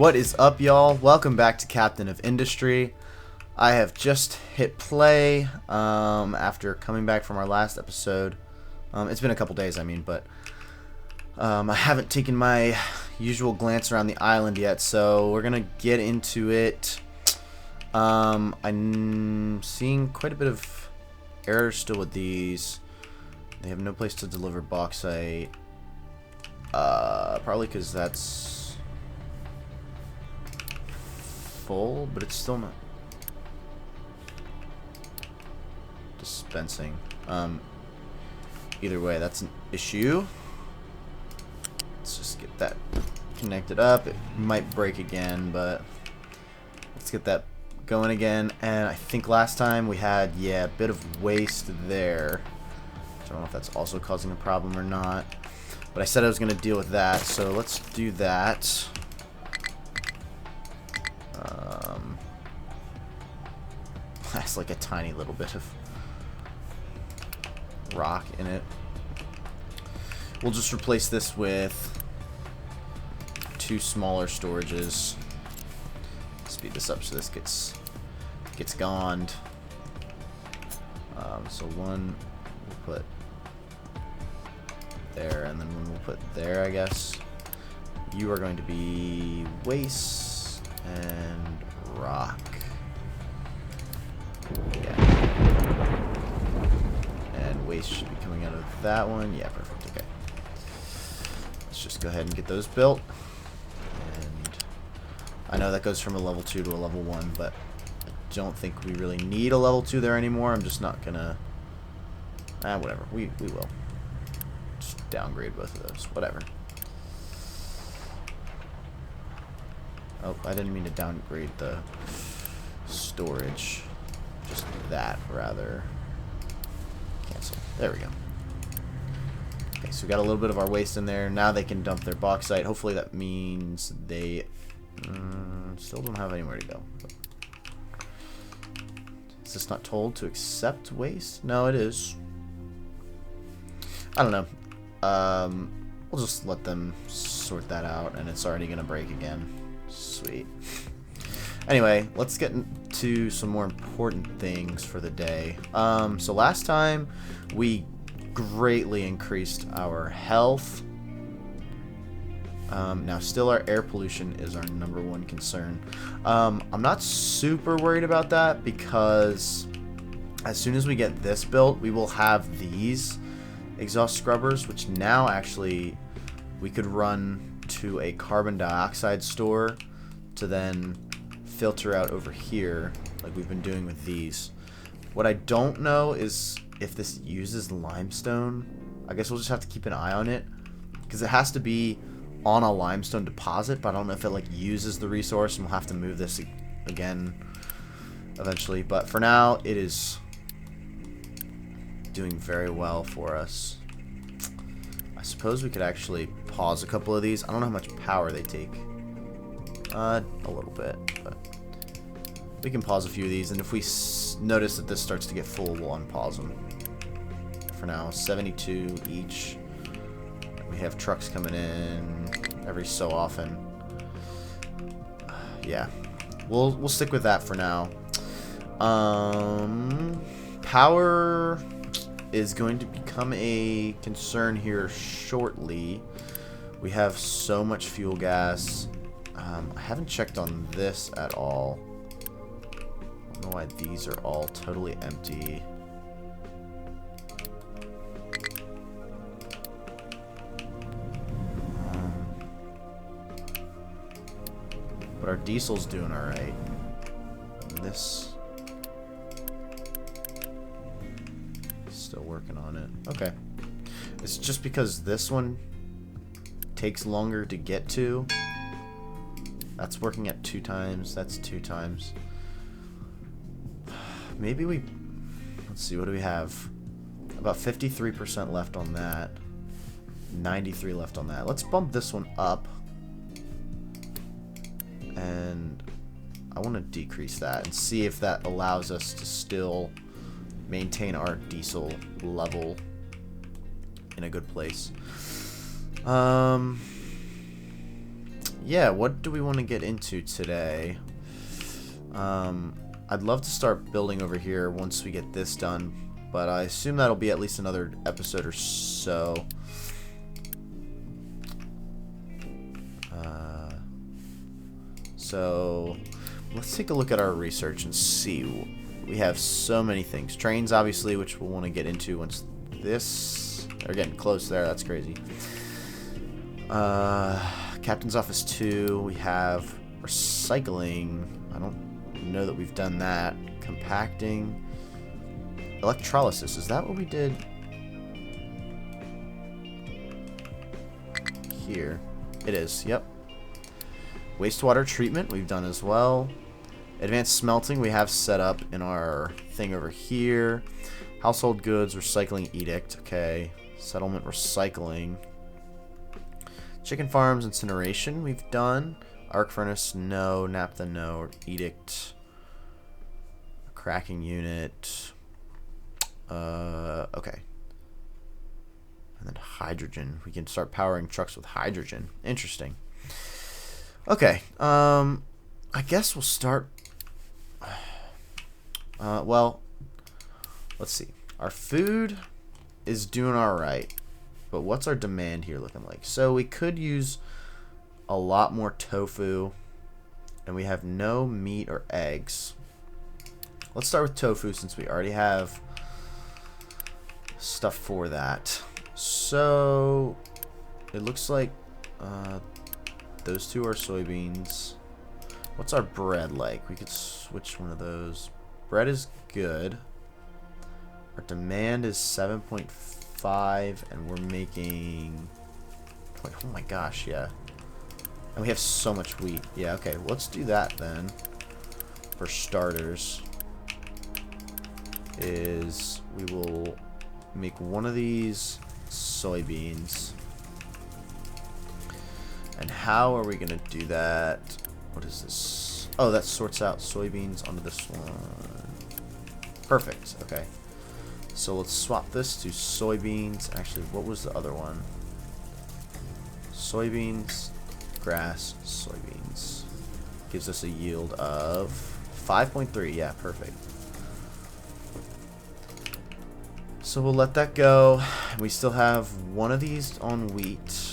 What is up, y'all? Welcome back to Captain of Industry. I have just hit play after coming back from our last episode. It's been a couple days, but I haven't taken my usual glance around the island yet, so we're gonna get into it. I'm seeing quite a bit of errors still with these. They have no place to deliver bauxite. Probably because that's full, but it's still not dispensing. Either way, that's an issue. Let's just get that connected up. It might break again, but let's get that going again. And I think last time we had, a bit of waste there. I don't know if that's also causing a problem or not, but I said I was going to deal with that, so let's do that. That's like a tiny little bit of rock in it. We'll just replace this with 2 smaller storages. Speed this up so this gets gone. So one we'll put there, and then one we'll put there, I guess. You are going to be waste and rock. Yeah. And waste should be coming out of that one. Yeah, perfect. Okay. Let's just go ahead and get those built. And I know that goes from a level 2 to a level 1, but I don't think we really need a level 2 there anymore. I'm just not gonna... whatever. We will. Just downgrade both of those. Whatever. Oh, I didn't mean to downgrade the storage. Just that, rather. Cancel. There we go. Okay, so we got a little bit of our waste in there. Now they can dump their bauxite. Hopefully that means they still don't have anywhere to go. Is this not told to accept waste? No, it is. I don't know. We'll just let them sort that out, and it's already going to break again. Sweet. Anyway, let's get into some more important things for the day. So last time we greatly increased our health. Now still our air pollution is our #1 concern. I'm not super worried about that because as soon as we get this built, we will have these exhaust scrubbers, which now actually we could run to a carbon dioxide store to then filter out over here like we've been doing with these. What I don't know is if this uses limestone. I guess we'll just have to keep an eye on it because it has to be on a limestone deposit, but I don't know if it like uses the resource, and we'll have to move this again eventually. But for now, it is doing very well for us. I suppose we could actually pause a couple of these. I don't know how much power they take. A little bit, but we can pause a few of these, and if we notice that this starts to get full, we'll unpause them. For now, 72 each. We have trucks coming in every so often. Yeah, we'll stick with that for now. Power is going to become a concern here shortly. We have so much fuel gas. I haven't checked on this at all. I don't know why these are all totally empty. But our diesel's doing alright. This... still working on it. Okay. It's just because this one takes longer to get to. That's working at 2 times. That's 2 times. Maybe we... let's see, what do we have? About 53% left on that. 93 left on that. Let's bump this one up. And I want to decrease that and see if that allows us to still maintain our diesel level in a good place. yeah, what do we want to get into today? I'd love to start building over here once we get this done, but I assume that'll be at least another episode or so. So let's take a look at our research and see. We have so many things. Trains, obviously, which we'll want to get into once this... They're getting close there. That's crazy. Captain's Office 2. We have recycling. I don't know that we've done that. Compacting. Electrolysis. Is that what we did here? It is. Yep. Wastewater treatment we've done as well. Advanced smelting we have set up in our thing over here. Household goods recycling edict. Okay. Settlement recycling. Chicken farms incineration we've done. Arc furnace no. Naphtha no. Edict. Cracking unit. Okay. And then hydrogen. We can start powering trucks with hydrogen. Interesting. Okay, I guess we'll start, well, let's see. Our food is doing alright, but what's our demand here looking like? So we could use a lot more tofu, and we have no meat or eggs. Let's start with tofu since we already have stuff for that. So, it looks like, those two are soybeans. What's our bread like? We could switch one of those. Bread is good. Our demand is 7.5, and we're making... Oh my gosh, yeah. And we have so much wheat. Yeah, okay. Let's do that then. For starters. We will make one of these soybeans. And how are we going to do that? What is this? Oh, that sorts out soybeans onto this one. Perfect. Okay. So let's swap this to soybeans. Actually, what was the other one? Soybeans, grass, soybeans. Gives us a yield of 5.3. Yeah, perfect. So we'll let that go. We still have one of these on wheat.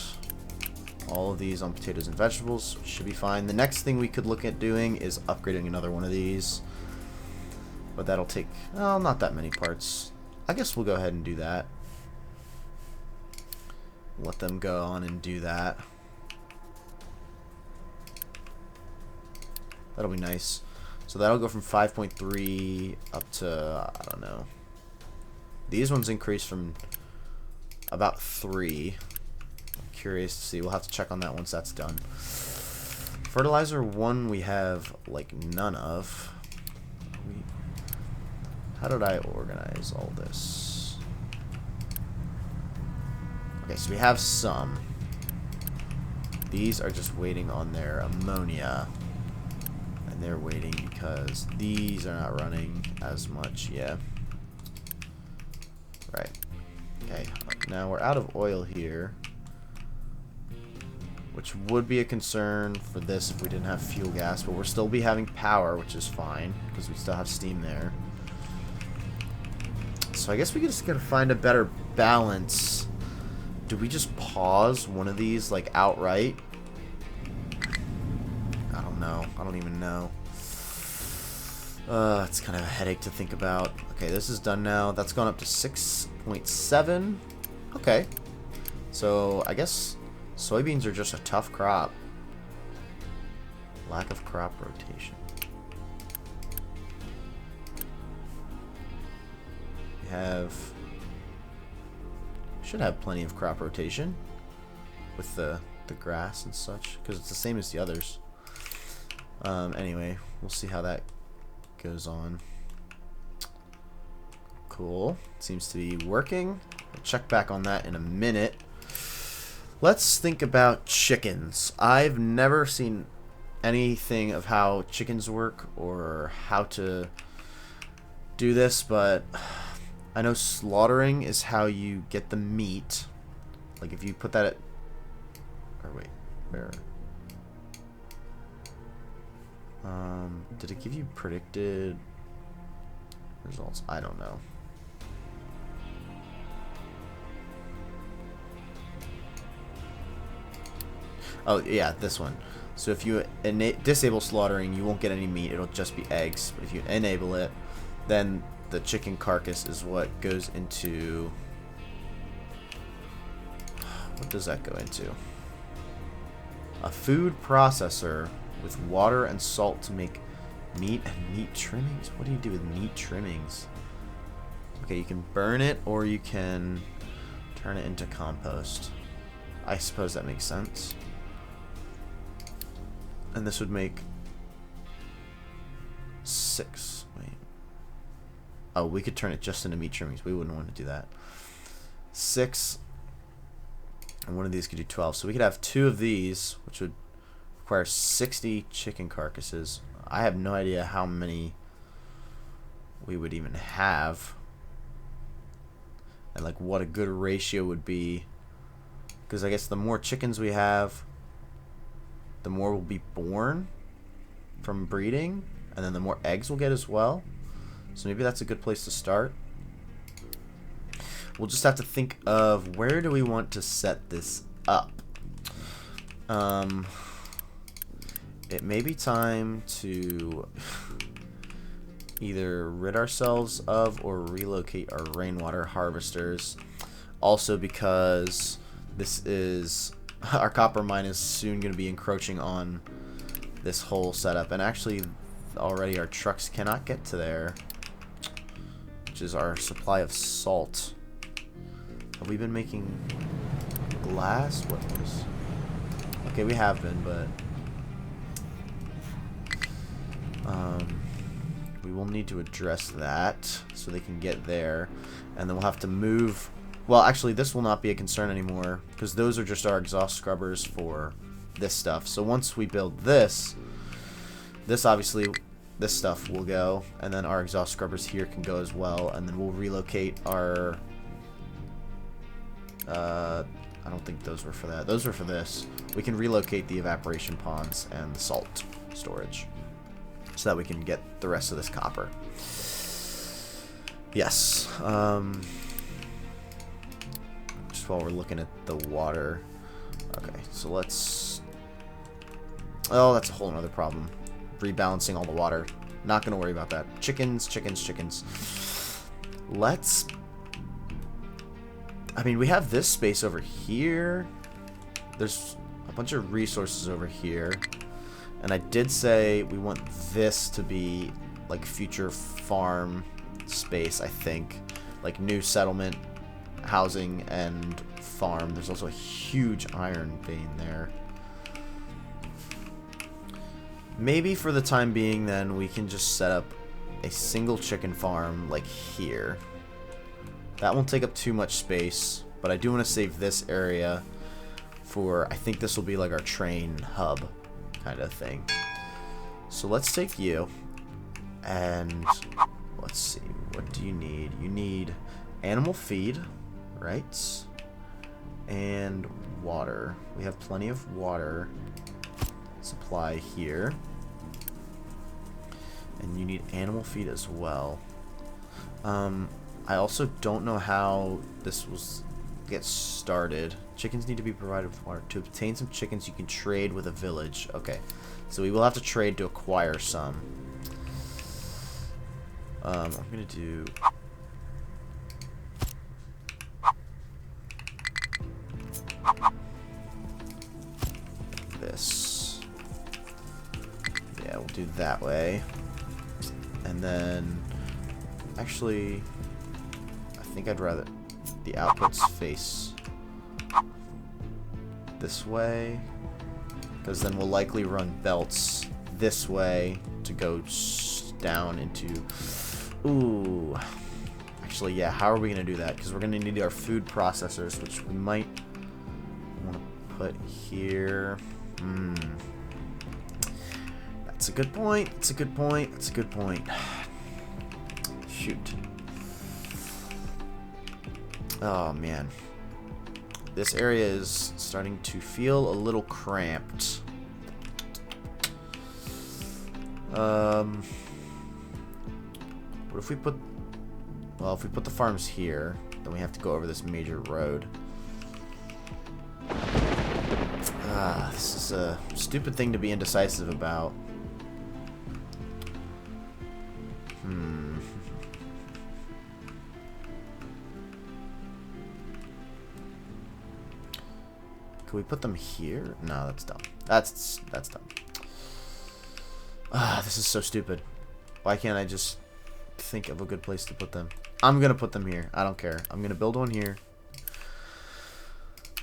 All of these on potatoes and vegetables. Should be fine. The next thing we could look at doing is upgrading another one of these. But that'll take, well, not that many parts. I guess we'll go ahead and do that. Let them go on and do that. That'll be nice. So that'll go from 5.3 up to, I don't know. These ones increase from about 3. Curious to see. We'll have to check on that once that's done. Fertilizer 1 we have like none of. How did I organize all this? Okay, so we have some. These are just waiting on their ammonia. And they're waiting because these are not running as much. Yeah. Right. Okay. Now we're out of oil here. Which would be a concern for this if we didn't have fuel gas, but we'll still be having power, which is fine, because we still have steam there. So I guess we just gotta find a better balance. Do we just pause one of these, like, outright? I don't know. I don't even know. It's kind of a headache to think about. Okay, this is done now. That's gone up to 6.7. Okay. So, I guess... soybeans are just a tough crop. Lack of crop rotation. We have... should have plenty of crop rotation. With the grass and such. Because it's the same as the others. Anyway, we'll see how that goes on. Cool. Seems to be working. We'll check back on that in a minute. Let's think about chickens. I've never seen anything of how chickens work or how to do this, but I know slaughtering is how you get the meat. Like if you put that at... or wait, where? Did it give you predicted results? I don't know. Oh, yeah, this one. So if you disable slaughtering, you won't get any meat. It'll just be eggs. But if you enable it, then the chicken carcass is what goes into... What does that go into? A food processor with water and salt to make meat and meat trimmings. What do you do with meat trimmings? Okay, you can burn it or you can turn it into compost. I suppose that makes sense. And this would make 6. Wait. Oh, we could turn it just into meat trimmings. We wouldn't want to do that. 6. And one of these could do 12. So we could have 2 of these, which would require 60 chicken carcasses. I have no idea how many we would even have. And like what a good ratio would be. Because I guess the more chickens we have, the more will be born from breeding, and then the more eggs we'll get as well. So maybe that's a good place to start. We'll just have to think of where do we want to set this up. It may be time to either rid ourselves of or relocate our rainwater harvesters. Also because this is... Our copper mine is soon going to be encroaching on this whole setup. And actually, already our trucks cannot get to there, which is our supply of salt. Have we been making glass? What was... Okay, we have been, but... we will need to address that so they can get there. And then we'll have to move... Well, actually, this will not be a concern anymore, because those are just our exhaust scrubbers for this stuff. So once we build this obviously, this stuff will go, and then our exhaust scrubbers here can go as well, and then we'll relocate our... I don't think those were for that. Those were for this. We can relocate the evaporation ponds and the salt storage so that we can get the rest of this copper. Yes. While we're looking at the water. Okay, so let's... Oh, that's a whole other problem. Rebalancing all the water. Not going to worry about that. Chickens, chickens, chickens. Let's... I mean, we have this space over here. There's a bunch of resources over here. And I did say we want this to be like future farm space, I think. Like new settlement, housing, and farm. There's also a huge iron vein there. Maybe for the time being then we can just set up a single chicken farm like here. That won't take up too much space, but I do want to save this area for, I think this will be like our train hub kind of thing. So let's take you and let's see, what do you need? You need animal feed, right? And water. We have plenty of water supply here. And you need animal feed as well. I also don't know how this was get started. Chickens need to be provided with water. To obtain some chickens, you can trade with a village. Okay, so we will have to trade to acquire some. I'm gonna do... this. Yeah, we'll do that way. And then... actually... I think I'd rather... the outputs face... this way. Because then we'll likely run belts this way to go down into... Ooh. Actually, yeah, how are we going to do that? Because we're going to need our food processors, which we might want to put here. That's a good point. That's a good point. That's a good point. Shoot. Oh, man. This area is starting to feel a little cramped. What if we put... Well, if we put the farms here, then we have to go over this major road. This is a stupid thing to be indecisive about. Can we put them here? No, that's dumb. That's dumb. This is so stupid. Why can't I just think of a good place to put them? I'm gonna put them here. I don't care. I'm gonna build one here.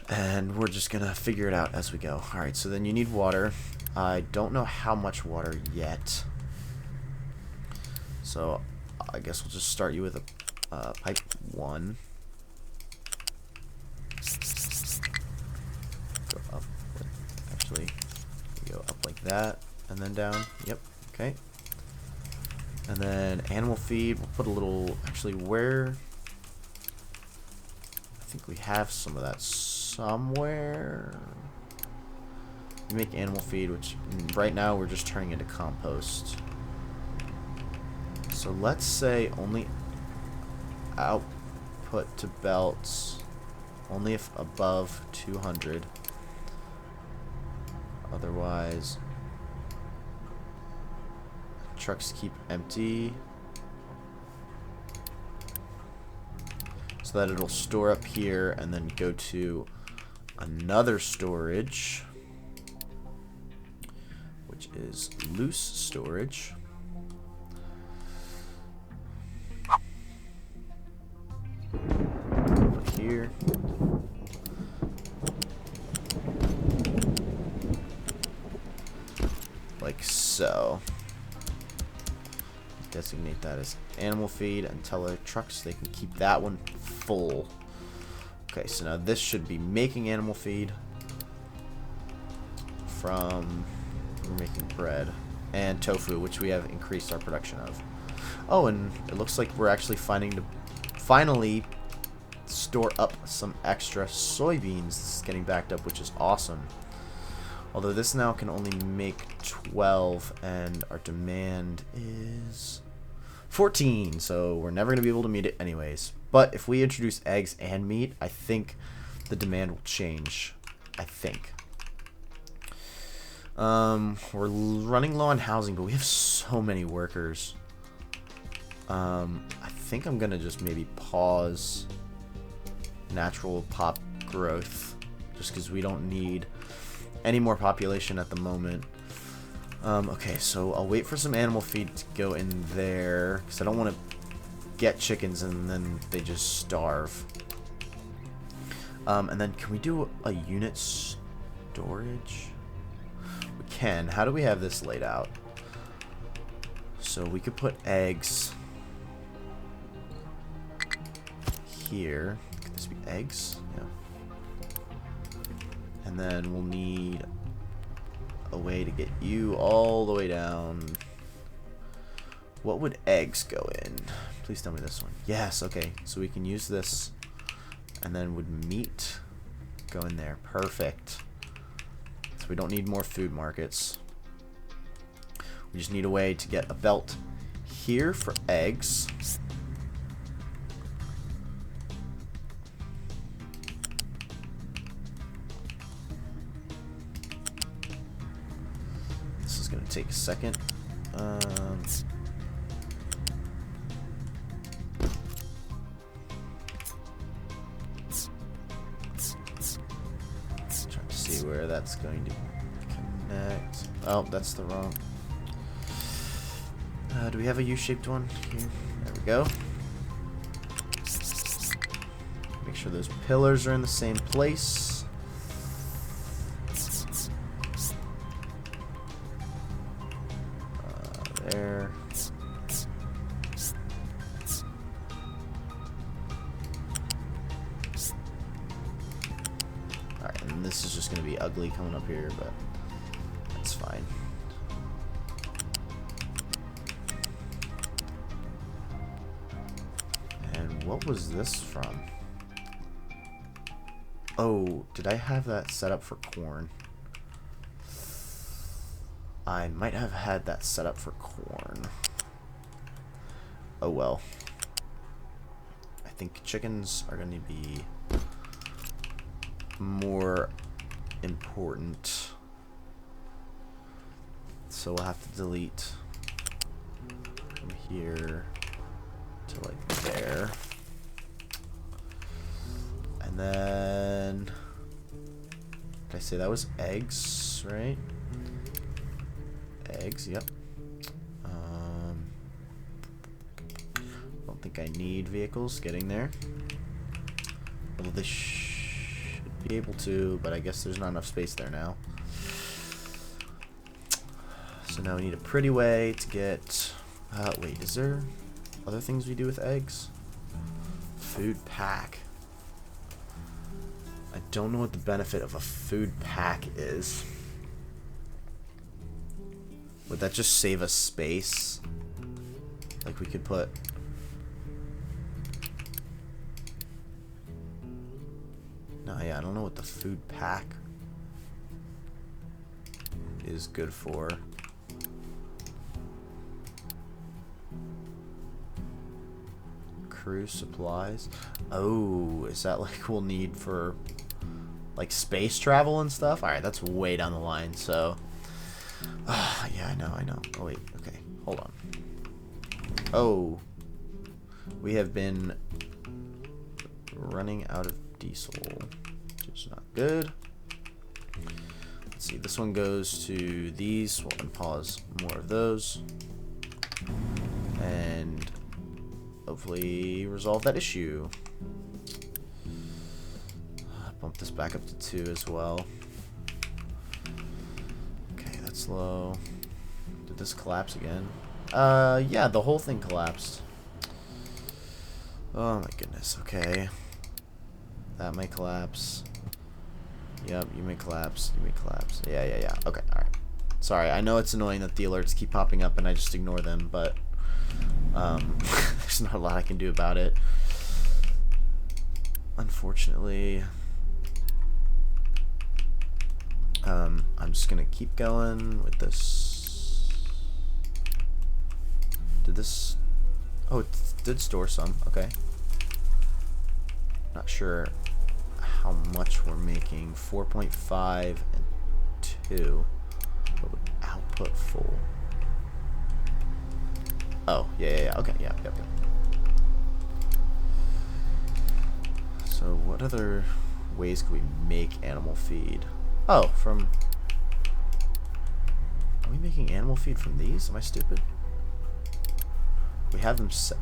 And we're just gonna figure it out as we go. Alright, so then you need water. I don't know how much water yet. So I guess we'll just start you with a pipe 1. Go up. Actually, go up like that. And then down. Yep. Okay. And then animal feed. We'll put a little... Actually, where... I think we have some of that somewhere. You make animal feed, which right now we're just turning into compost. So let's say only output to belts only if above 200. Otherwise, trucks keep empty so that it'll store up here and then go to another storage, which is loose storage. Put here. Like so. Designate that as animal feed and tell our trucks they can keep that one full. Okay, so now this should be making animal feed from... We're making bread and tofu, which we have increased our production of. Oh, and it looks like we're actually finally store up some extra soybeans. This is getting backed up, which is awesome. Although this now can only make 12, and our demand is 14, so we're never going to be able to meet it anyways. But if we introduce eggs and meat, I think the demand will change. I think. We're running low on housing, but we have so many workers. I think I'm going to just maybe pause natural pop growth, just because we don't need any more population at the moment. Okay, so I'll wait for some animal feed to go in there, because I don't want to get chickens and then they just starve. And then can we do a unit storage? We can. How do we have this laid out? So we could put eggs here. Could this be eggs? Yeah. And then we'll need a way to get you all the way down. What would eggs go in? Please tell me this one. Yes, okay. So we can use this. And then would meat go in there? Perfect. So we don't need more food markets. We just need a way to get a belt here for eggs. This is going to take a second. Trying to see where that's going to connect. Oh, that's the wrong. Do we have a U-shaped one here? There we go. Make sure those pillars are in the same place. There. Alright, and this is just going to be ugly coming up here, but that's fine. And what was this from? Oh, did I have that set up for corn? I might have had that set up for corn. Oh well. I think chickens are going to be more important. So we'll have to delete from here to like there. And then, did I say that was eggs, right? Eggs, yep. Don't think I need vehicles getting there. Although they should be able to, but I guess there's not enough space there now. So now we need a pretty way to get... wait, is there other things we do with eggs? Food pack. I don't know what the benefit of a food pack is. Would that just save us space? Like we could put... No, yeah, I don't know what the food pack is good for. Crew supplies. Oh, is that like we'll need for like space travel and stuff? Alright, that's way down the line, so... yeah, I know. Oh, wait, okay. Hold on. Oh. We have been running out of diesel, which is not good. Let's see, this one goes to these. We'll unpause more of those. And hopefully resolve that issue. Bump this back up to 2 as well. Okay, that's low. Did this collapse again? Yeah, the whole thing collapsed. Oh my goodness, okay. That may collapse. Yep, you may collapse. You may collapse. Yeah. Okay, alright. Sorry, I know it's annoying that the alerts keep popping up and I just ignore them, but there's not a lot I can do about it. Unfortunately. I'm just gonna keep going with this. Did this... Oh, it did store some. Okay. Not sure how much we're making. 4.5 and 2. But with output full. Oh, yeah. Okay, yep. So what other ways could we make animal feed? Oh, from... Are we making animal feed from these? Am I stupid? We have them set...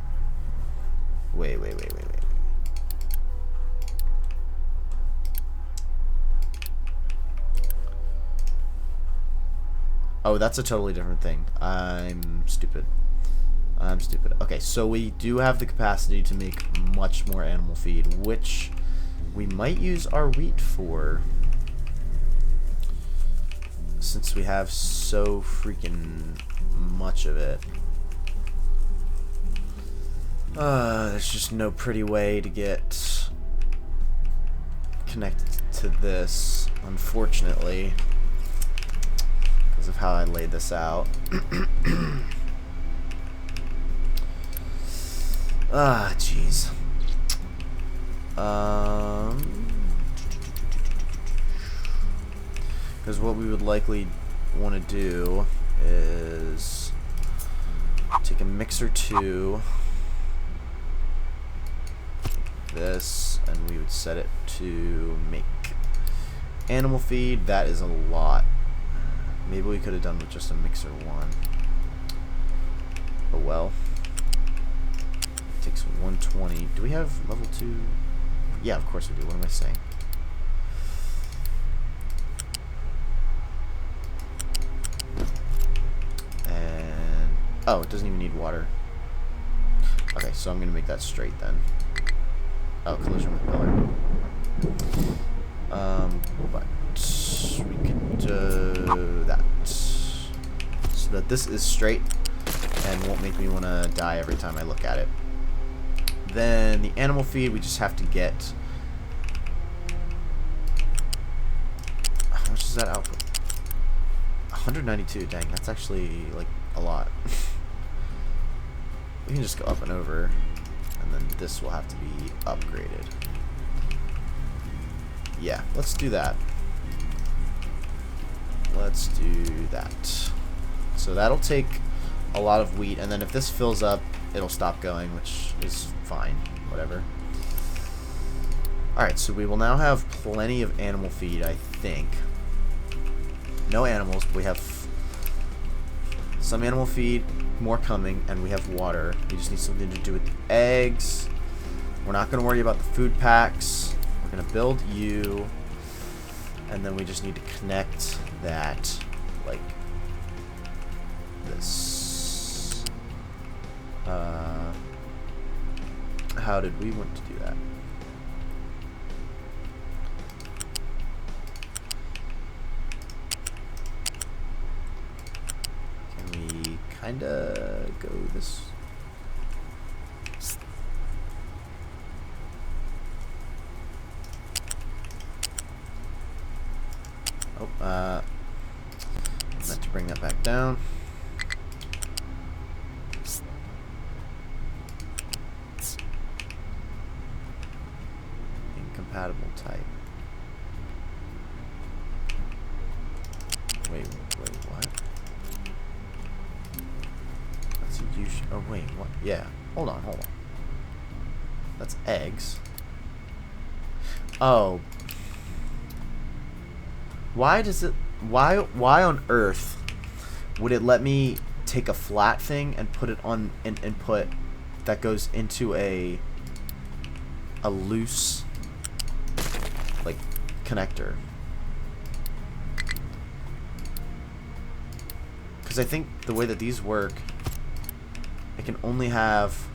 Wait. Oh, that's a totally different thing. I'm stupid. Okay, so we do have the capacity to make much more animal feed, which we might use our wheat for, since we have so freaking much of it. There's just no pretty way to get connected to this, unfortunately, because of how I laid this out. Jeez. Because what we would likely want to do is take a mixer 2, this, and we would set it to make animal feed. That is a lot. Maybe we could have done with just a mixer 1. Oh well. It takes 120. Do we have level 2? Yeah, of course we do. What am I saying? And oh, it doesn't even need water. Okay, so I'm gonna make that straight then. Oh, collision with pillar. But we can do that so that this is straight and won't make me want to die every time I look at it. Then the animal feed, we just have to get... How much is that output? 192, dang, that's actually, like, a lot. We can just go up and over, and then this will have to be upgraded. Yeah, let's do that. Let's do that. So that'll take a lot of wheat, and then if this fills up, it'll stop going, which is fine. Whatever. Alright, so we will now have plenty of animal feed, I think. No animals, but we have some animal feed, more coming, and we have water. We just need something to do with the eggs. We're not going to worry about the food packs. We're going to build you, and then we just need to connect that like this. How did we want to do that? Kinda go this. Oh, meant to bring that back down. Incompatible type. Wait, what? Oh wait, what? Yeah. Hold on. That's eggs. Oh. Why does it... Why on earth would it let me take a flat thing and put it on an input that goes into a loose, like, connector? Because I think the way that these work... It can only have...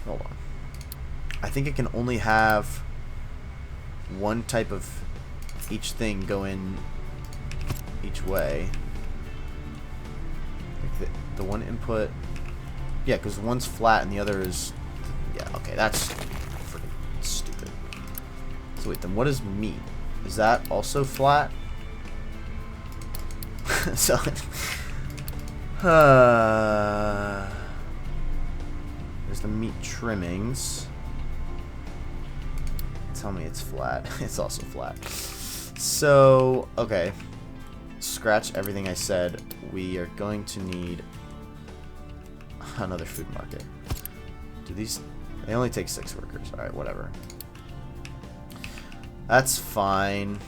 Hold on. I think it can only have one type of each thing go in each way. Like the one input... Yeah, because one's flat and the other is... Yeah, okay, that's freaking stupid. So wait, then what is meat? Is that also flat? So, there's the meat trimmings. Tell me it's flat. It's also flat. So, okay. Scratch everything I said. We are going to need another food market. Do these... They only take 6 workers. Alright, whatever. That's fine.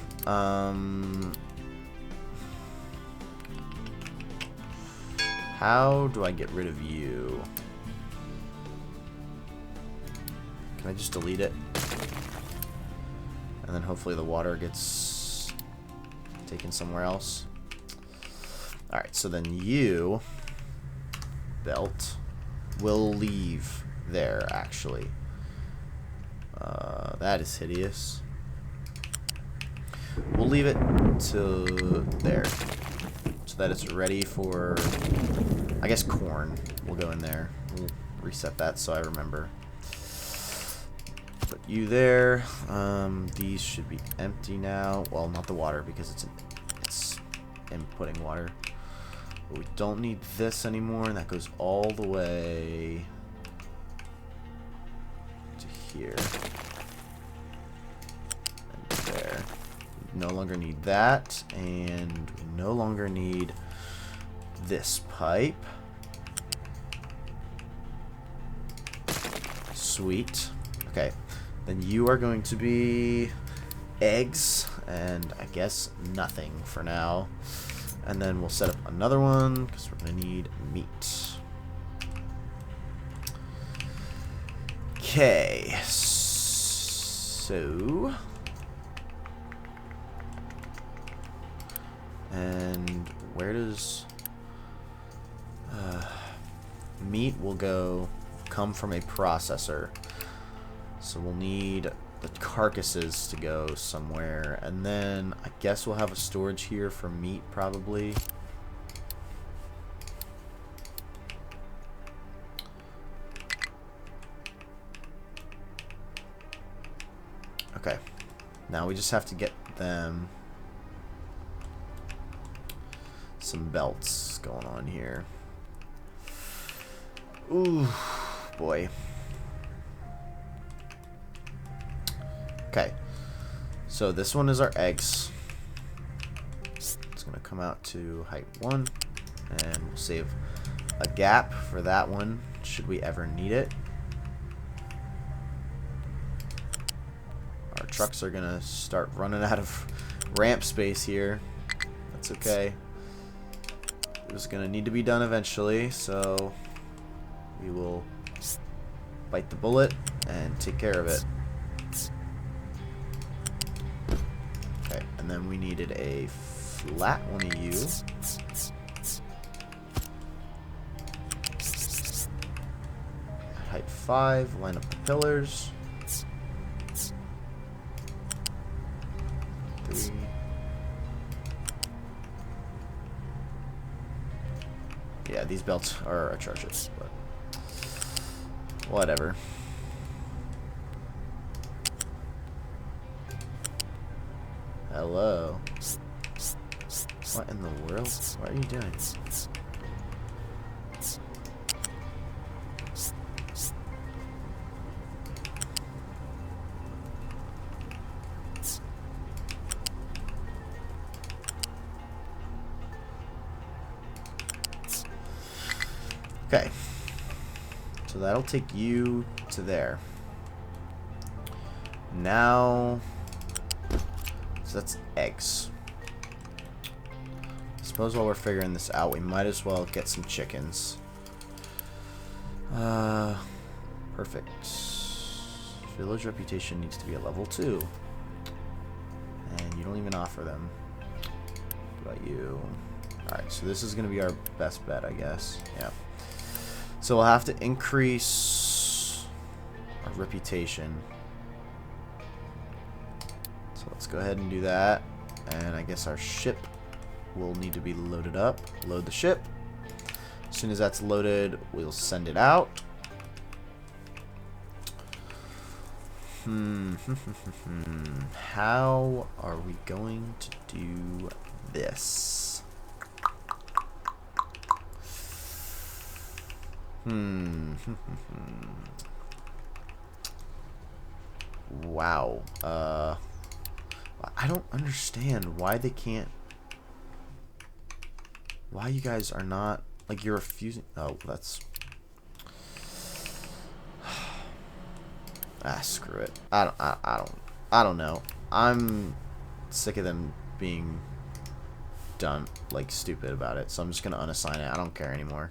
How do I get rid of you? Can I just delete it? And then hopefully the water gets taken somewhere else. Alright, so then you, belt, will leave there, actually. That is hideous. We'll leave it to there. So that it's ready for, I guess, corn will go in there. We'll reset that so I remember. Put you there. These should be empty now. Well, not the water because it's inputting water. But we don't need this anymore, and that goes all the way to here and there. No longer need that, and we no longer need this pipe. Sweet. Okay, then you are going to be eggs, and I guess nothing for now. And then we'll set up another one, because we're going to need meat. Okay, so... And where does meat will come from a processor, so we'll need the carcasses to go somewhere, and then I guess we'll have a storage here for meat probably. Okay, Now we just have to get them some belts going on here. Ooh, boy. Okay. So this one is our eggs. It's going to come out to height 1. And we'll save a gap for that one, should we ever need it. Our trucks are going to start running out of ramp space here. That's okay. It was going to need to be done eventually, so we will bite the bullet and take care of it. Okay, and then we needed a flat one of you. Height 5, line up the pillars. 3. Yeah, these belts are atrocious, but whatever. Hello. What in the world? What are you doing? Okay. So that'll take you to there. Now, so that's eggs. I suppose while we're figuring this out, we might as well get some chickens. Perfect. Village reputation needs to be a level 2. And you don't even offer them. What about you? Alright, so this is going to be our best bet, I guess. Yeah. So we'll have to increase our reputation. So let's go ahead and do that. And I guess our ship will need to be loaded up. Load the ship. As soon as that's loaded, we'll send it out. How are we going to do this? Wow. I don't understand why they can't. Why you guys are not, like, you're refusing. Oh, that's. Screw it. I don't know. I'm sick of them being done, like, stupid about it. So I'm just gonna unassign it. I don't care anymore.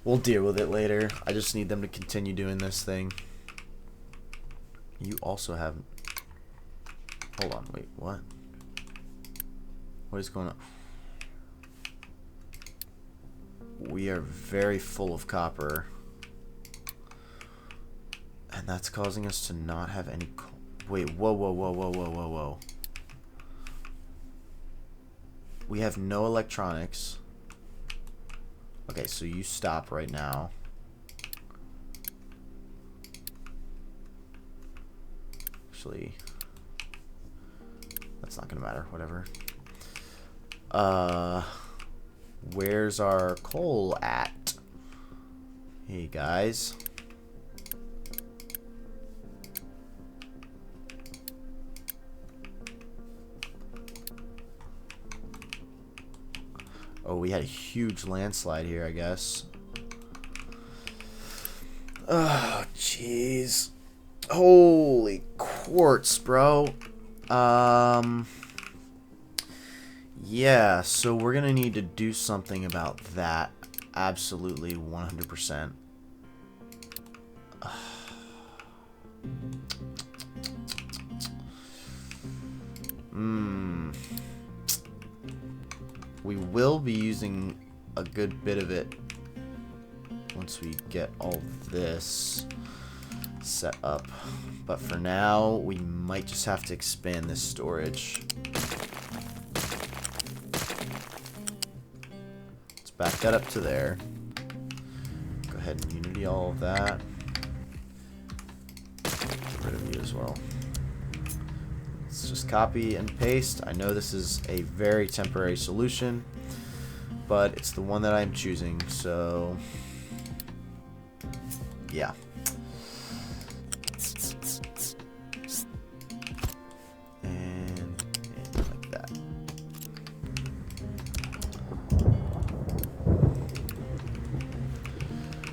We'll deal with it later. I just need them to continue doing this thing. You also have... Hold on, wait, what? What is going on? We are very full of copper. And that's causing us to not have any... Wait, whoa. We have no electronics. Okay, so you stop right now. Actually, that's not gonna matter, whatever. Where's our coal at? Hey guys. Oh, we had a huge landslide here, I guess. Oh, jeez. Holy quartz, bro. Yeah, so we're gonna need to do something about that. Absolutely, 100%. We will be using a good bit of it once we get all this set up. But for now, we might just have to expand this storage. Let's back that up to there. Go ahead and Unity all of that. Get rid of you as well. Let's just copy and paste. I know this is a very temporary solution, but it's the one that I'm choosing, so yeah. And like that.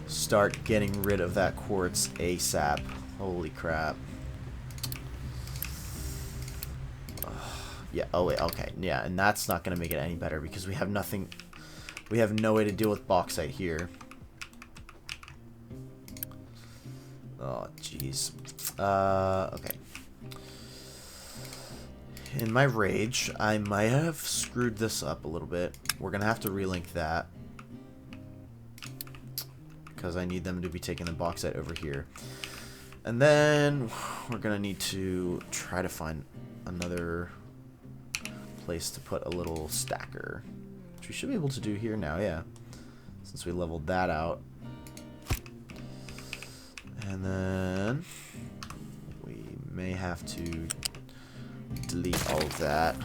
Start getting rid of that quartz ASAP. Holy crap. Yeah, oh wait, okay. Yeah, and that's not going to make it any better because we have nothing. We have no way to deal with bauxite here. Oh, jeez. Okay. In my rage, I might have screwed this up a little bit. We're going to have to relink that, because I need them to be taking the bauxite over here. And then we're going to need to try to find another place to put a little stacker, which we should be able to do here now, yeah, since we leveled that out. And then we may have to delete all of that,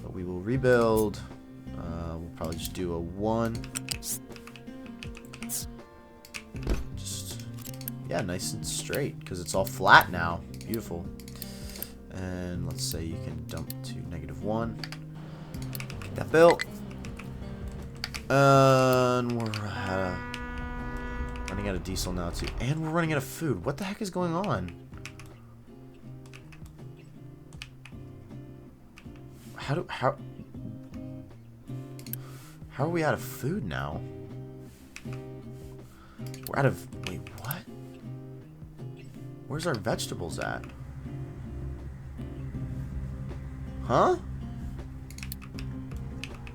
but we will rebuild. We'll probably just do a 1. Just, yeah, nice and straight, because it's all flat now. Beautiful. And let's say you can dump to -1. Get that built. And we're running out of diesel now too. And we're running out of food. What the heck is going on? How are we out of food now? We're out of... Wait, what? Where's our vegetables at? Huh?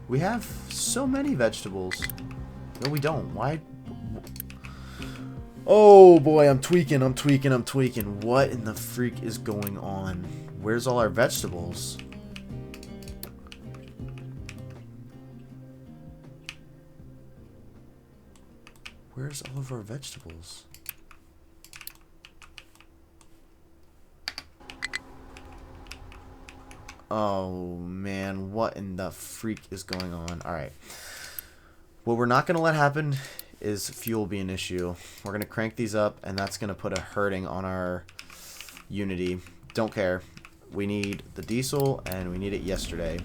We have so many vegetables. No, we don't. Why? Oh boy, I'm tweaking. What in the freak is going on? Where's all our vegetables? Where's all of our vegetables? Oh man, what in the freak is going on? Alright. What we're not going to let happen is fuel be an issue. We're going to crank these up, and that's going to put a hurting on our Unity. Don't care. We need the diesel, and we need it yesterday.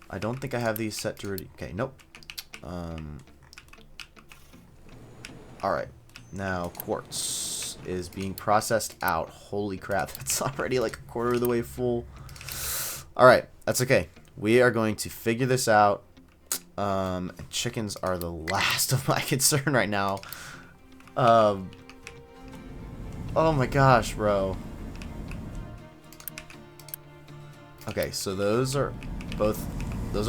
I don't think I have these set to... Okay, nope. Alright. Now, quartz is being processed out. Holy crap, that's already like a quarter of the way full. Alright, that's okay. We are going to figure this out. Chickens are the last of my concern right now. Oh my gosh, bro. Okay, so those are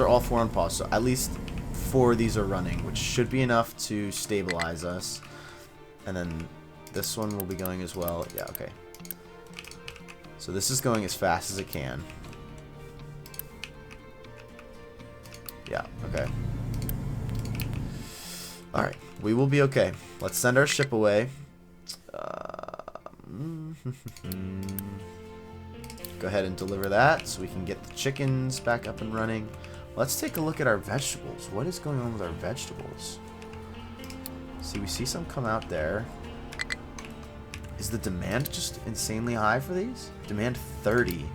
all 4 on pause, so at least 4 of these are running, which should be enough to stabilize us. And then this one will be going as well. Yeah, okay. So this is going as fast as it can. Yeah, okay. Alright, we will be okay. Let's send our ship away. Go ahead and deliver that so we can get the chickens back up and running. Let's take a look at our vegetables. What is going on with our vegetables? See, we see some come out there. Is the demand just insanely high for these? Demand 30.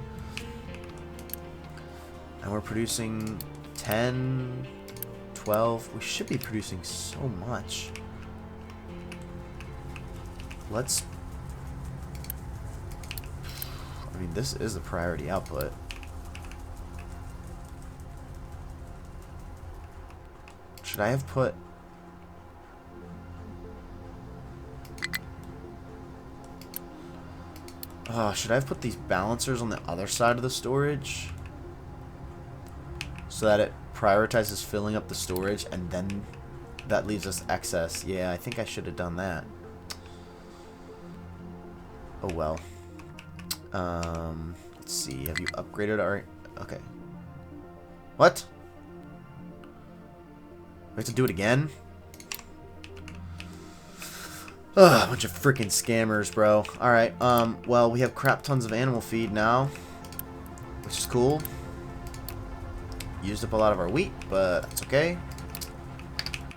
And we're producing 10, 12. We should be producing so much. Let's... I mean, this is the priority output. Should I have put... should I have put these balancers on the other side of the storage? So that it prioritizes filling up the storage and then that leaves us excess. Yeah, I think I should have done that. Oh well. Let's see. Have you upgraded our... Okay. What? We have to do it again? Ugh, a bunch of freaking scammers, bro. Alright, well, we have crap tons of animal feed now, which is cool. Used up a lot of our wheat, but that's okay.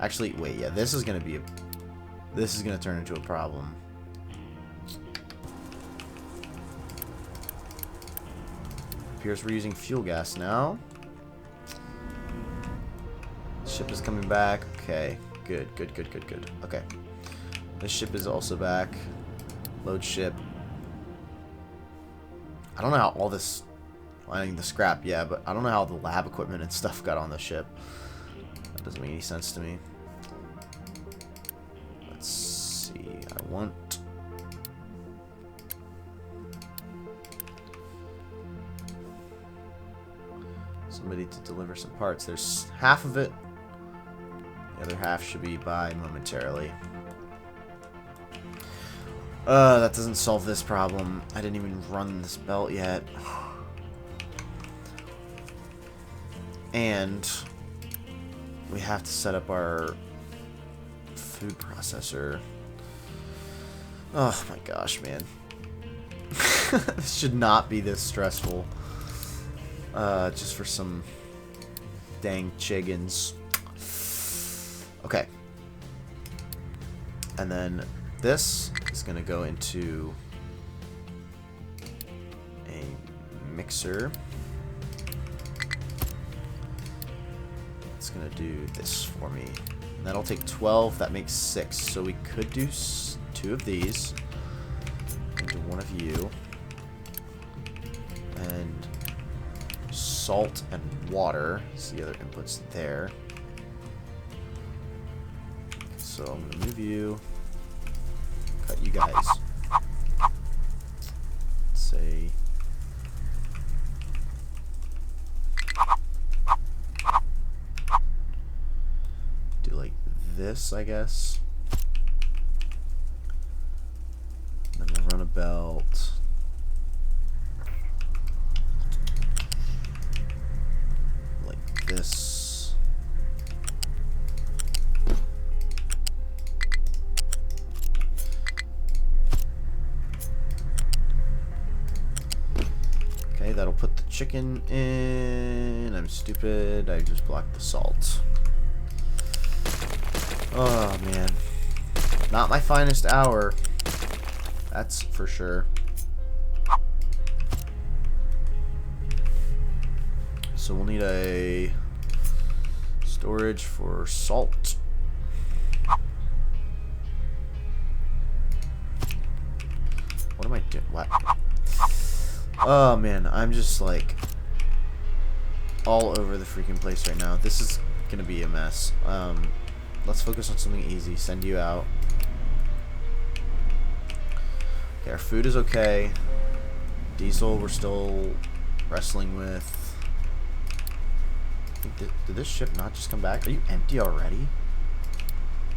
Actually, wait, yeah, this is gonna turn into a problem. Appears we're using fuel gas now. Ship is coming back. Okay, good. Okay. This ship is also back. Load ship. I don't know how all this... I mean, the scrap, yeah, but I don't know how the lab equipment and stuff got on the ship. That doesn't make any sense to me. Let's see. I want... somebody to deliver some parts. There's half of it. The other half should be by momentarily. That doesn't solve this problem. I didn't even run this belt yet. And we have to set up our food processor. Oh my gosh, man. This should not be this stressful. Just for some dang chickens. Okay. And then this is going to go into a mixer. It's going to do this for me. And that'll take 12. That makes 6. So we could do 2 of these into 1 of you. And salt and water. See the other inputs there. So I'm going to move you. Cut you guys. Say... do like this, I guess. Then we'll run a belt. Like this. Okay, that'll put the chicken in. I'm stupid. I just blocked the salt. Oh, man. Not my finest hour. That's for sure. So we'll need a storage for salt. What am I doing? What? Oh, man. I'm just, like, all over the freaking place right now. This is gonna be a mess. Let's focus on something easy. Send you out. Okay, our food is okay. Diesel, we're still wrestling with. I think did this ship not just come back? Are you empty already?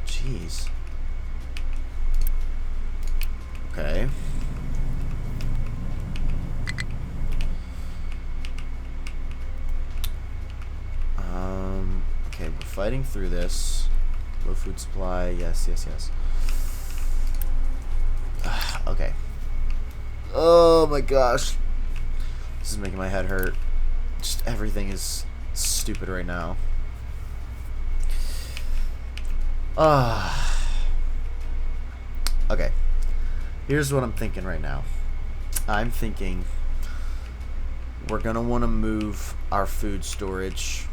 Jeez. Okay. Okay, we're fighting through this. Low food supply. Yes. Okay. Oh my gosh. This is making my head hurt. Just everything is stupid right now. Okay. Here's what I'm thinking right now. I'm thinking we're going to want to move our food storage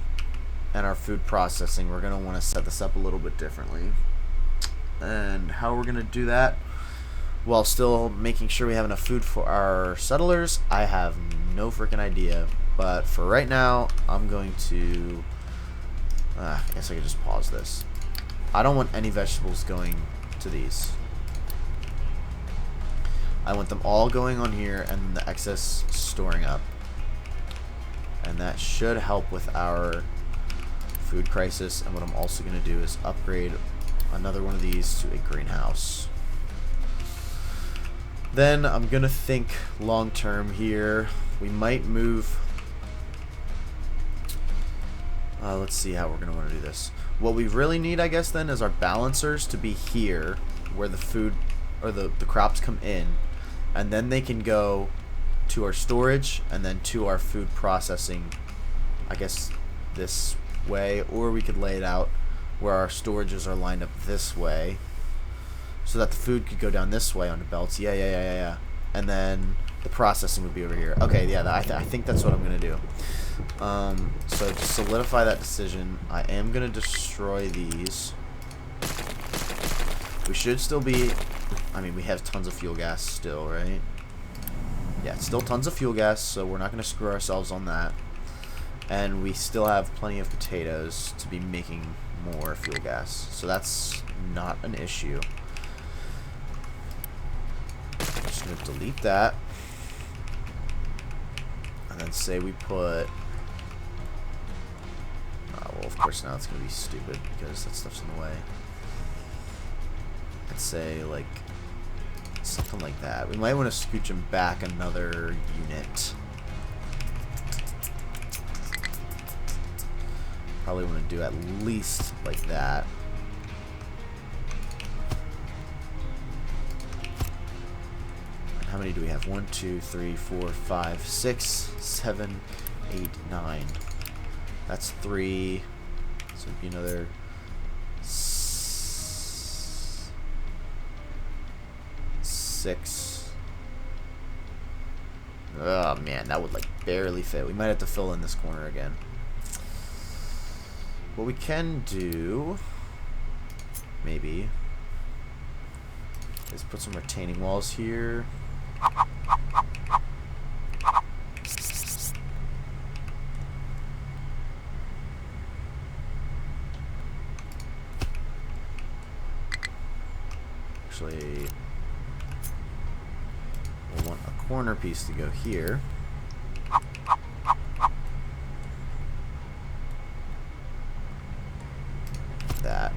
and our food processing. We're going to want to set this up a little bit differently. And how we're going to do that while still making sure we have enough food for our settlers, I have no freaking idea. But for right now, I'm going to... I guess I could just pause this. I don't want any vegetables going to these. I want them all going on here and the excess storing up. And that should help with our food crisis. And what I'm also going to do is upgrade another one of these to a greenhouse. Then I'm going to think long term here. We might move... let's see how we're going to want to do this. What we really need, I guess, then, is our balancers to be here. where the food or the crops come in, and then they can go to our storage and then to our food processing, I guess this way, or we could lay it out where our storages are lined up this way so that the food could go down this way onto belts. Yeah. And then the processing would be over here. Okay, yeah, I think that's what I'm going to do. So to solidify that decision, I am going to destroy these. We should still be... I mean, we have tons of fuel gas still, right? Yeah, still tons of fuel gas, so we're not going to screw ourselves on that. And we still have plenty of potatoes to be making more fuel gas. So that's not an issue. I'm just going to delete that. And then say we put... well, of course now it's going to be stupid because that stuff's in the way. I'd say, like, something like that. We might want to scooch them back another unit. Probably want to do at least like that. And how many do we have? 1, 2, 3, 4, 5, 6, 7, 8, 9. That's 3. So it'd be another 6. Oh man, that would like barely fit. We might have to fill in this corner again. What we can do, maybe, is put some retaining walls here. Actually, we'll want a corner piece to go here. That.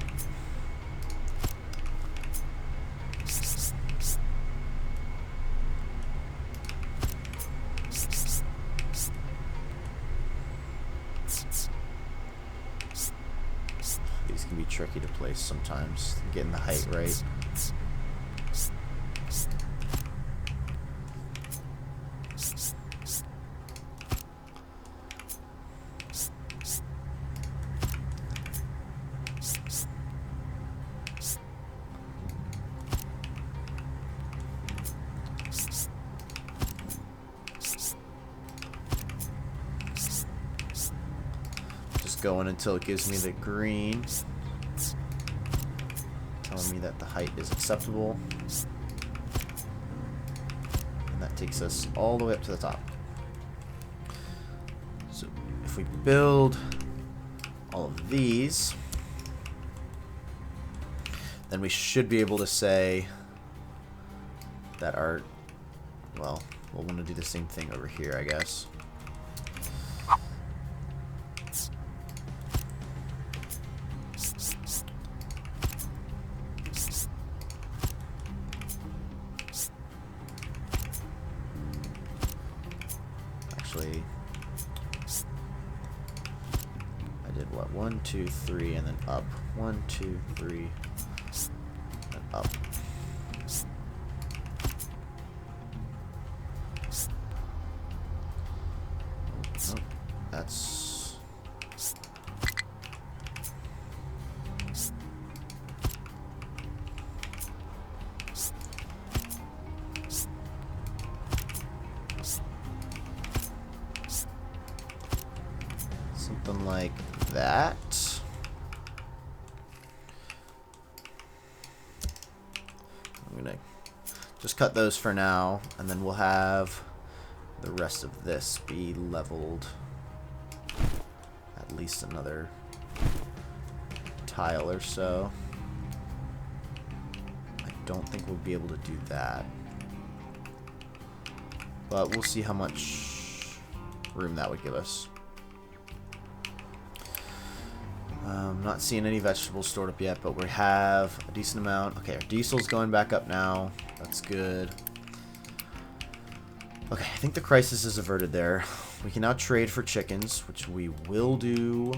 These can be tricky to place sometimes, getting the height right. Going until it gives me the green, telling me that the height is acceptable, and that takes us all the way up to the top. So if we build all of these, then we should be able to say that our, well, we'll want to do the same thing over here, I guess. I did what? 1, 2, 3, and then up. 1, 2, 3, and up. Oh, that's... something like that. I'm gonna just cut those for now, and then we'll have the rest of this be leveled at least another tile or so. I don't think we'll be able to do that, but we'll see how much room that would give us. Not seeing any vegetables stored up yet, but we have a decent amount. Okay, our diesel's going back up now. That's good. Okay, I think the crisis is averted there. We can now trade for chickens, which we will do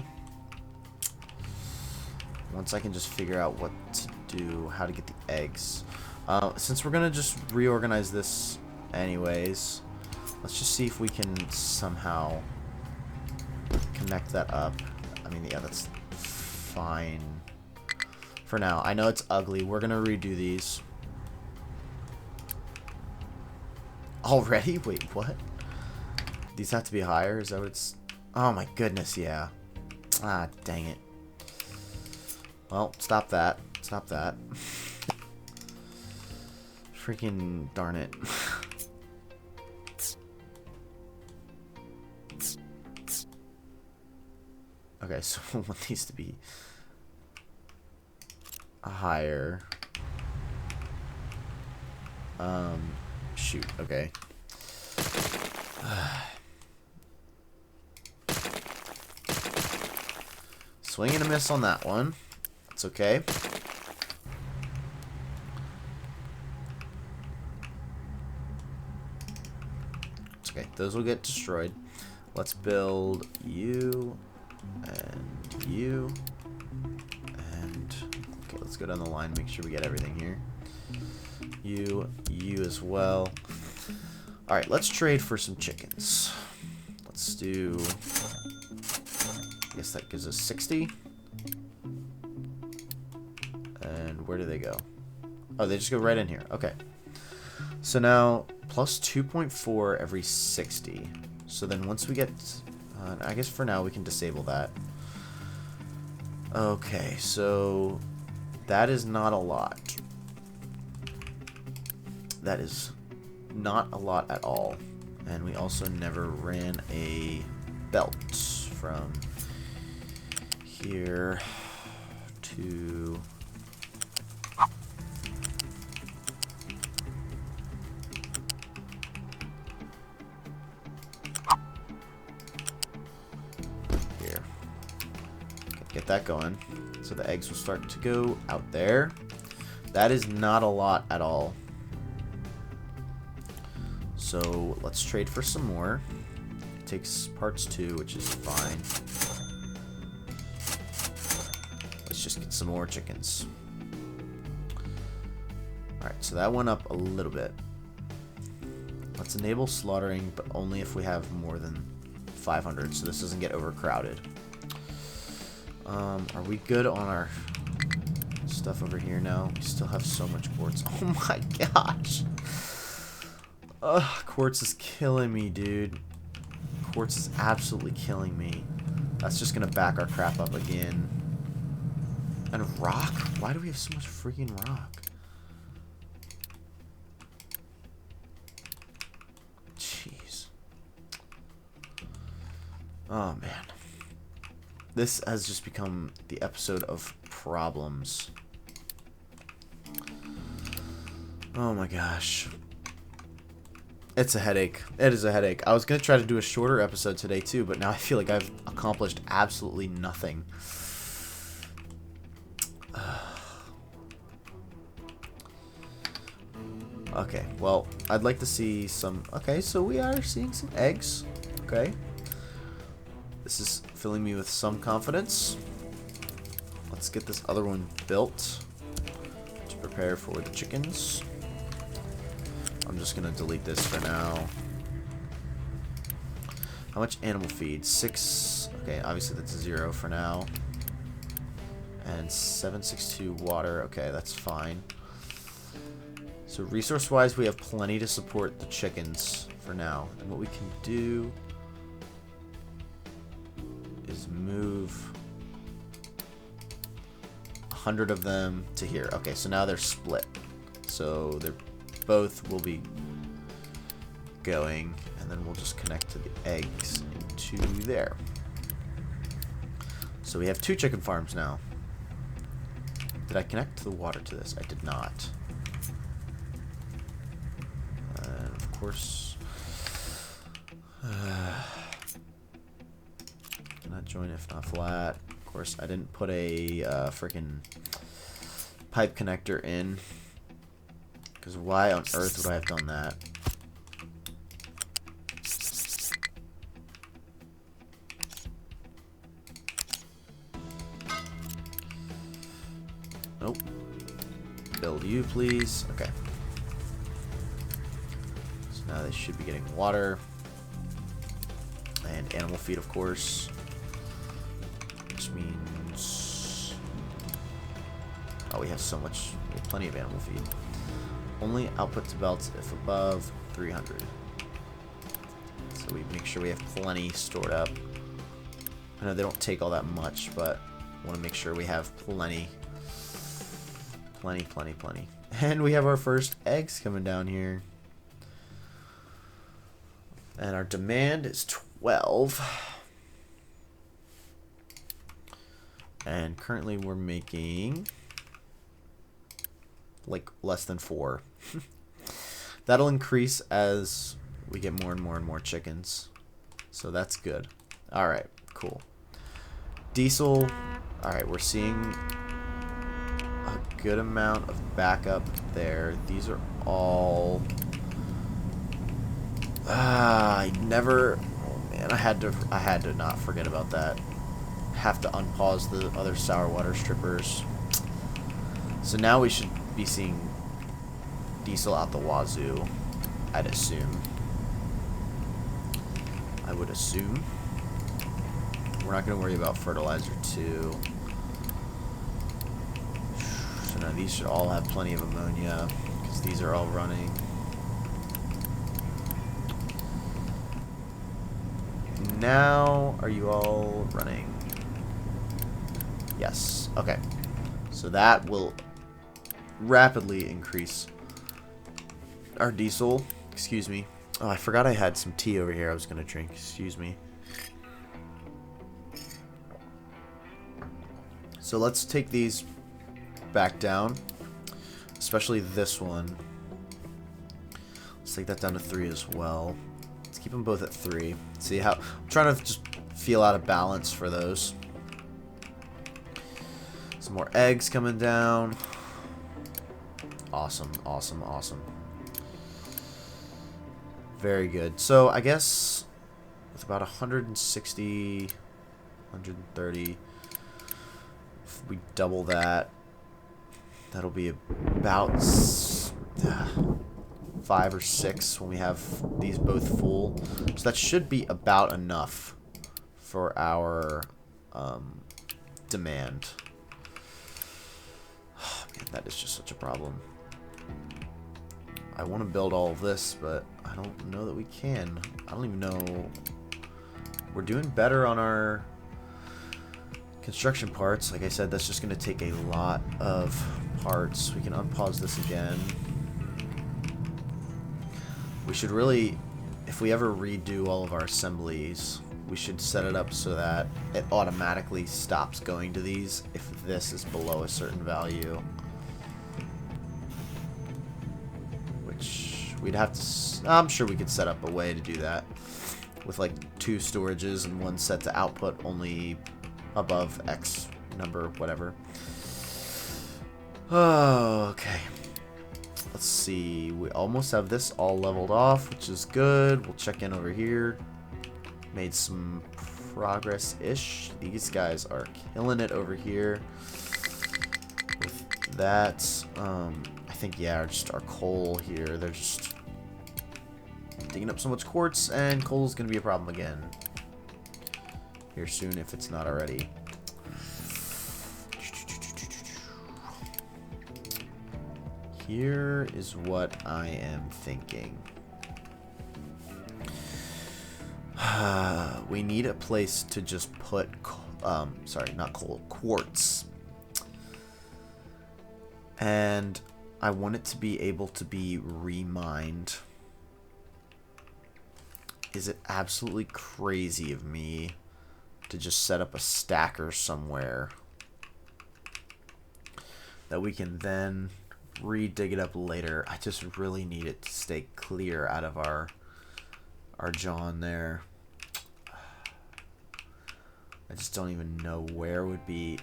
once I can just figure out what to do, how to get the eggs. Since we're gonna just reorganize this anyways, let's just see if we can somehow connect that up. I mean, yeah, that's fine for now. I know it's ugly. We're gonna redo these. Already? Wait, what? These have to be higher? Is that what it's... Oh my goodness, yeah. Ah, dang it. Well, stop that. Stop that. Freaking darn it. Okay, so we want these to be higher. Shoot, okay. Swing and a miss on that one. It's okay. It's okay. Those will get destroyed. Let's build you and you. And okay, let's go down the line, make sure we get everything here. You as well. Alright, let's trade for some chickens. Let's do... I guess that gives us 60. And where do they go? Oh, they just go right in here. Okay. So now, plus 2.4 every 60. So then once we get... I guess for now we can disable that. Okay, so... that is not a lot. That is not a lot at all. And we also never ran a belt from here to here. Get that going. So the eggs will start to go out there. That is not a lot at all. So let's trade for some more. It takes parts 2, which is fine. Let's just get some more chickens. Alright, so that went up a little bit. Let's enable slaughtering, but only if we have more than 500, so this doesn't get overcrowded. Are we good on our stuff over here now? We still have so much quartz. Oh my gosh! Ugh, quartz is killing me, dude. Quartz is absolutely killing me. That's just gonna back our crap up again. And rock? Why do we have so much freaking rock? Jeez. Oh, man. This has just become the episode of problems. Oh my gosh. It's a headache. It is a headache. I was going to try to do a shorter episode today too, but now I feel like I've accomplished absolutely nothing. Okay, well, I'd like to see some... Okay, so we are seeing some eggs. Okay. This is filling me with some confidence. Let's get this other one built to prepare for the chickens. I'm just gonna delete this for now. How much animal feed? 6. Okay, obviously that's a 0 for now. And 762 water. Okay, that's fine. So resource-wise, we have plenty to support the chickens for now. And what we can do is move 100 of them to here. Okay, so now they're split. So they're both will be going, and then we'll just connect to the eggs into there. So we have 2 chicken farms now. Did I connect the water to this? I did not. And of course, cannot join if not flat. Of course, I didn't put a freaking pipe connector in. Because why on earth would I have done that? Nope. Build you, please. Okay. So now they should be getting water. And animal feed, of course. Which means... Oh, we have so much. We have plenty of animal feed. Only output to belts if above 300. So we make sure we have plenty stored up. I know they don't take all that much, but I want to make sure we have plenty. Plenty. And we have our first eggs coming down here. And our demand is 12. And currently we're making like less than 4. That'll increase as we get more and more chickens. So that's good. Alright, cool. Diesel. Alright, we're seeing a good amount of backup there. These are all... I never... Oh man, I had to not forget about that. Have to unpause the other sour water strippers. So now we should be seeing diesel out the wazoo, I'd assume. I would assume. We're not going to worry about fertilizer too. So now these should all have plenty of ammonia because these are all running. Now, are you all running? Yes. Okay. So that will rapidly increase our diesel. Excuse me. Oh, I forgot I had some tea over here I was going to drink. Excuse me. So let's take these back down. Especially this one. Let's take that down to 3 as well. Let's keep them both at 3. See how... I'm trying to just feel out a balance for those. Some more eggs coming down. Awesome. Very good. So I guess with about 160, 130, if we double that, that'll be about 5 or 6 when we have these both full. So that should be about enough for our demand. Oh, man, that is just such a problem. I want to build all of this, but I don't know that we can. I don't even know. We're doing better on our construction parts. Like I said, that's just going to take a lot of parts. We can unpause this again. We should really, if we ever redo all of our assemblies, we should set it up so that it automatically stops going to these if this is below a certain value. Which we'd have to... I'm sure we could set up a way to do that. With like 2 storages and one set to output only above X number, whatever. Oh, okay. Let's see. We almost have this all leveled off, which is good. We'll check in over here. Made some progress-ish. These guys are killing it over here. With that, I think, yeah, just our coal here. They're just digging up so much quartz, and coal's going to be a problem again. Here soon, if it's not already. Here is what I am thinking. We need a place to just put, sorry, not coal, quartz. And I want it to be able to be remined. Is it absolutely crazy of me to just set up a stacker somewhere that we can then re-dig it up later? I just really need it to stay clear out of our John there. I just don't even know where would be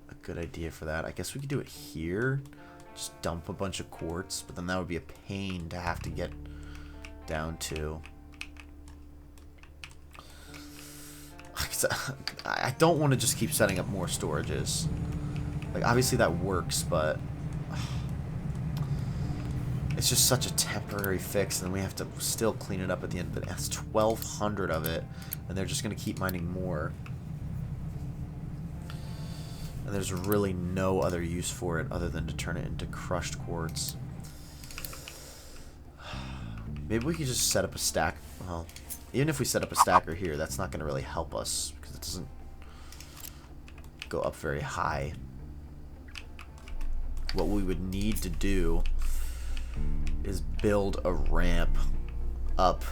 a good idea for that. I guess we could do it here. Just dump a bunch of quartz, but then that would be a pain to have to get down to. I don't want to just keep setting up more storages. Like, obviously that works, but It's just such a temporary fix, and then we have to still clean it up at the end. But it has 1,200 of it, and they're just going to keep mining more. And there's really no other use for it other than to turn it into crushed quartz. Maybe we could just set up a stack. Well, even if we set up a stacker here, that's not going to really help us because it doesn't go up very high. What we would need to do is build a ramp up.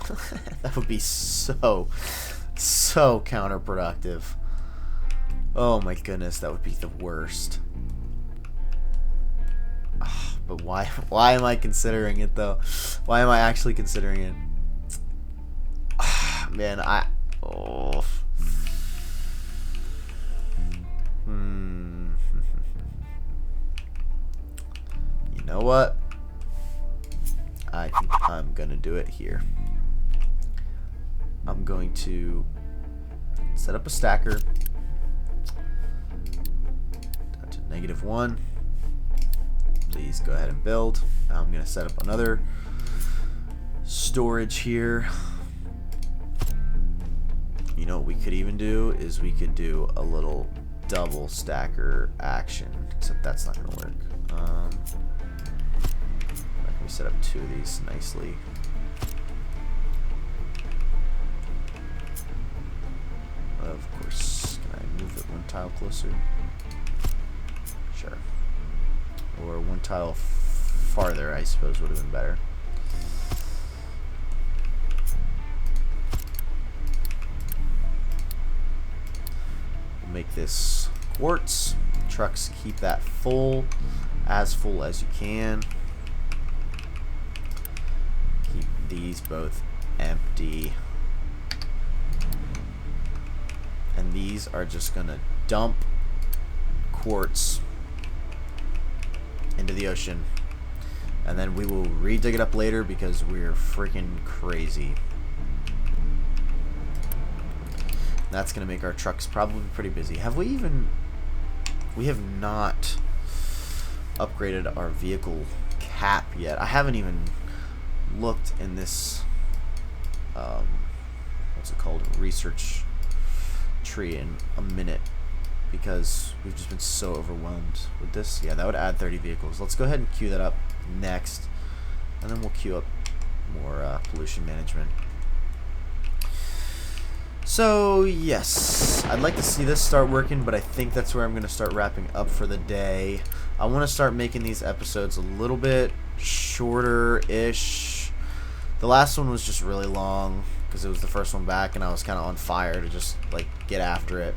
That would be so counterproductive. Oh my goodness, that would be the worst. But why am I considering it though? Why am I actually considering it? Man, oh. You know what? I think I'm gonna do it here. I'm going to set up a stacker down to -1. Please go ahead and build. Now I'm gonna set up another storage here. You know what we could even do is we could do a little double stacker action, except that's not gonna work. Let me set up 2 of these nicely. Of course, can I move it 1 tile closer? Sure. Or 1 tile farther, I suppose, would have been better. We'll make this quartz. Trucks, keep that full as you can. Keep these both empty. And these are just gonna dump quartz into the ocean. And then we will re-dig it up later because we're freaking crazy. That's gonna make our trucks probably pretty busy. We have not upgraded our vehicle cap yet. I haven't even looked in this what's it called, research tree in a minute because we've just been so overwhelmed with this. Yeah, that would add 30 vehicles. Let's go ahead and queue that up next, and then we'll queue up more pollution management. So yes, I'd like to see this start working, but I think that's where I'm going to start wrapping up for the day. I want to start making these episodes a little bit shorter-ish. The last one was just really long because it was the first one back, and I was kind of on fire to just like get after it.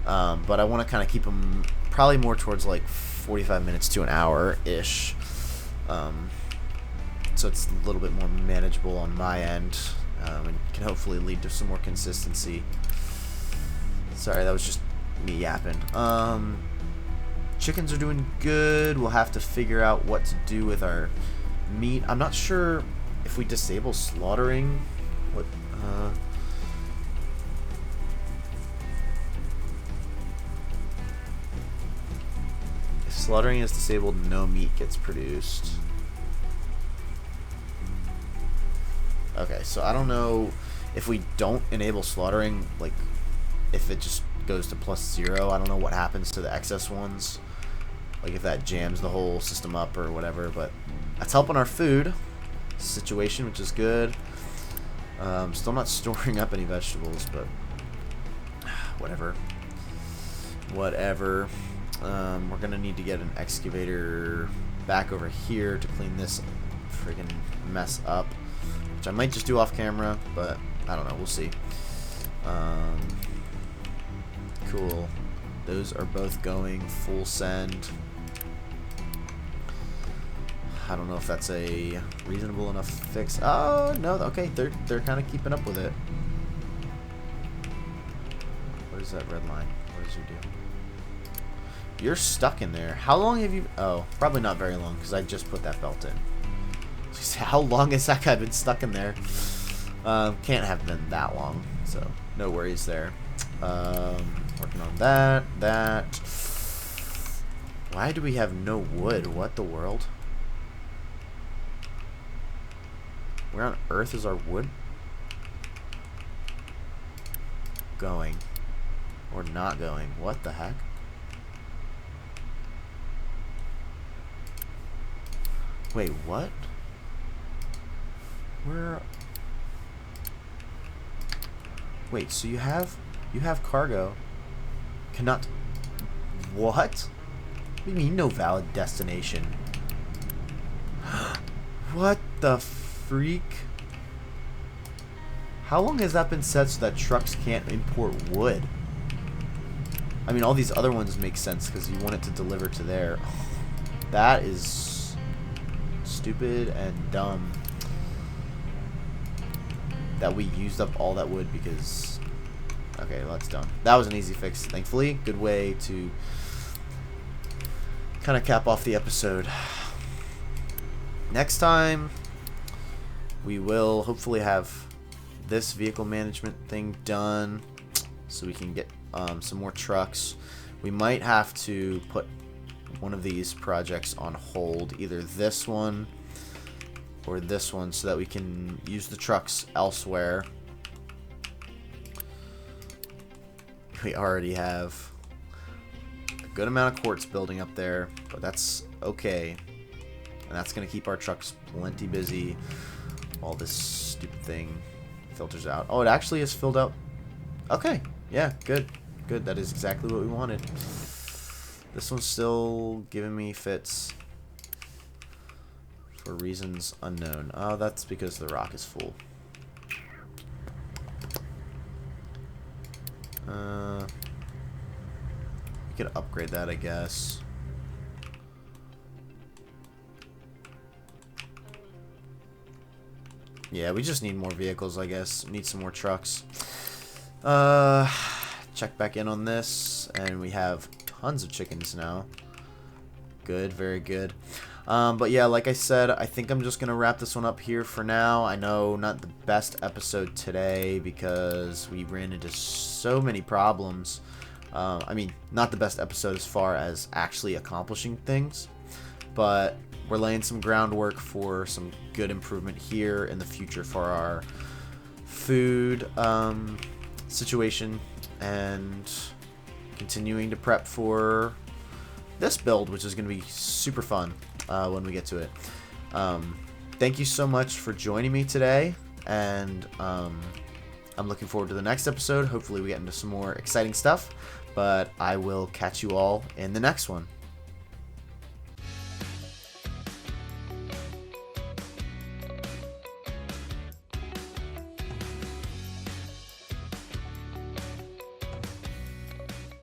But I want to kind of keep them probably more towards like 45 minutes to an hour-ish. So it's a little bit more manageable on my end. And can hopefully lead to some more consistency. Sorry, that was just me yapping. Chickens are doing good. We'll have to figure out what to do with our meat. I'm not sure if we disable slaughtering. What? If slaughtering is disabled, no meat gets produced. Okay, so I don't know if we don't enable slaughtering, like if it just goes to +0, I don't know what happens to the excess ones. Like if that jams the whole system up or whatever, but that's helping our food situation, which is good. Still not storing up any vegetables, but whatever. Whatever. We're gonna need to get an excavator back over here to clean this friggin' mess up. Which I might just do off camera, but I don't know, we'll see. Cool. Those are both going full send. I don't know if that's a reasonable enough fix. Oh no, okay, they're kind of keeping up with it. What is that red line? What does you do? You're stuck in there. How long have you? Oh, probably not very long because I just put that belt in. How long has that guy been stuck in there? Can't have been that long, so no worries there. Working on that. Why do we have no wood? What the world? Where on earth is our wood going? Or not going? What the heck? Wait, what? Where? Wait, so you have cargo. Cannot. What? What do you mean no valid destination? What the freak? How long has that been set so that trucks can't import wood? I mean, all these other ones make sense because you want it to deliver to there. That is stupid and dumb. That we used up all that wood because... Okay, well, that's done. That was an easy fix, thankfully. Good way to kind of cap off the episode. Next time, we will hopefully have this vehicle management thing done so we can get some more trucks. We might have to put one of these projects on hold, either this one or this one, so that we can use the trucks elsewhere. We already have a good amount of quartz building up there, but that's okay. And that's going to keep our trucks plenty busy while this stupid thing filters out. Oh, it actually is filled out. Okay. Yeah, good. Good. That is exactly what we wanted. This one's still giving me fits for reasons unknown. Oh, that's because the rock is full. We could upgrade that, I guess. Yeah, we just need more vehicles, I guess. Need some more trucks. Check back in on this, and we have tons of chickens now. Good, very good. But yeah, like I said, I think I'm just gonna wrap this one up here for now. I know not the best episode today because we ran into so many problems. I mean, not the best episode as far as actually accomplishing things, but we're laying some groundwork for some good improvement here in the future for our food situation, and continuing to prep for this build, which is going to be super fun when we get to it. Thank you so much for joining me today, and I'm looking forward to the next episode. Hopefully we get into some more exciting stuff, but I will catch you all in the next one.